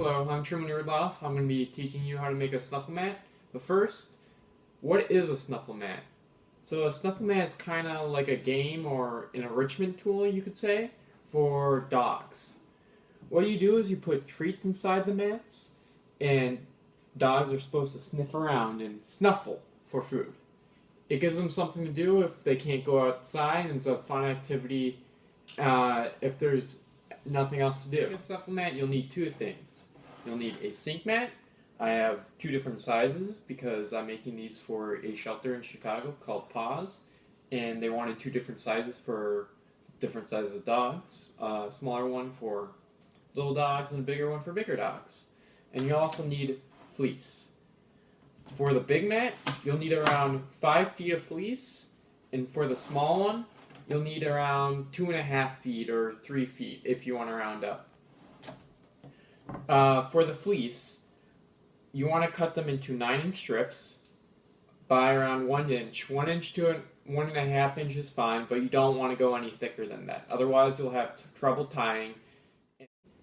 Hello, I'm Truman Erdloff. I'm going to be teaching you how to make a snuffle mat. But first, what is a snuffle mat? So a snuffle mat is kind of like a game or an enrichment tool, you could say, for dogs. What you do is you put treats inside the mats, and dogs are supposed to sniff around and snuffle for food. It gives them something to do if they can't go outside, and it's a fun activity if there's nothing else to do. To make a snuffle mat, you'll need two things. You'll need a sink mat. I have two different sizes because I'm making these for a shelter in Chicago called Paws, and they wanted two different sizes for different sizes of dogs. A smaller one for little dogs and a bigger one for bigger dogs. And you also need fleece. For the big mat, you'll need around 5 feet of fleece, and for the small one, you'll need around 2.5 feet or 3 feet if you want to round up. For the fleece, you want to cut them into 9-inch strips by around 1 inch. 1 inch to 1.5 inch is fine, but you don't want to go any thicker than that. Otherwise, you'll have trouble tying.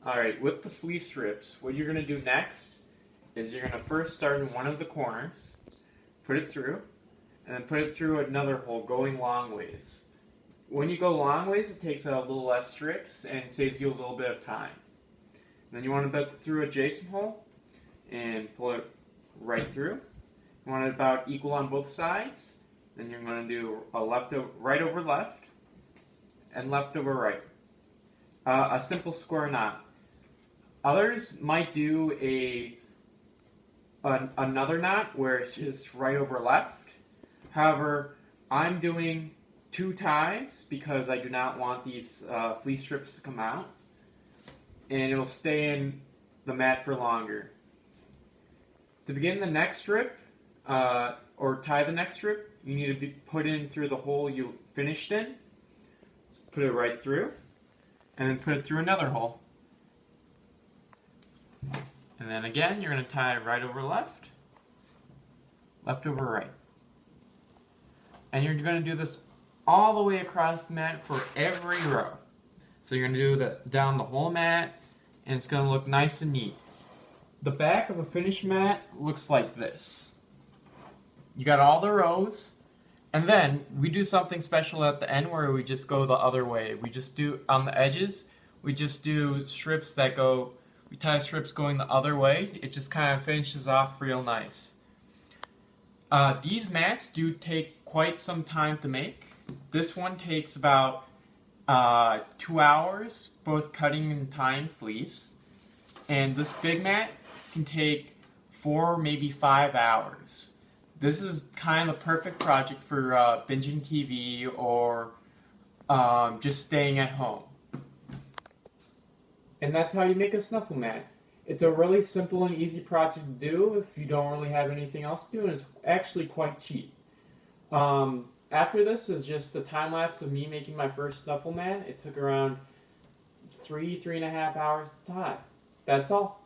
Alright, with the fleece strips, what you're going to do next is you're going to first start in one of the corners, put it through, and then put it through another hole going long ways. When you go long ways, it takes a little less strips and saves you a little bit of time. And then you want to put it through adjacent hole and pull it right through. You want it about equal on both sides. Then you're going to do a right over left and left over right. A simple square knot. Others might do another knot where it's just right over left. However, I'm doing 2 ties because I do not want these fleece strips to come out, and it'll stay in the mat for longer. To begin the next strip, or tie the next strip, you need to put in through the hole you finished in, put it right through, and then put it through another hole. And then again, you're going to tie right over left, left over right. And you're going to do this all the way across the mat for every row. So you're going to do that down the whole mat, and it's going to look nice and neat. The back of a finished mat looks like this. You got all the rows, and then we do something special at the end where we just go the other way. We just do, on the edges, we just do strips that go, we tie strips going the other way. It just kind of finishes off real nice. These mats do take quite some time to make. This one takes about 2 hours, both cutting and tying fleece. And this big mat can take 4, maybe 5 hours. This is kind of the perfect project for binging TV or just staying at home. And that's how you make a snuffle mat. It's a really simple and easy project to do if you don't really have anything else to do, and it's actually quite cheap. After this is just the time lapse of me making my first snuffle mat. It took around 3.5 hours to tie. That's all.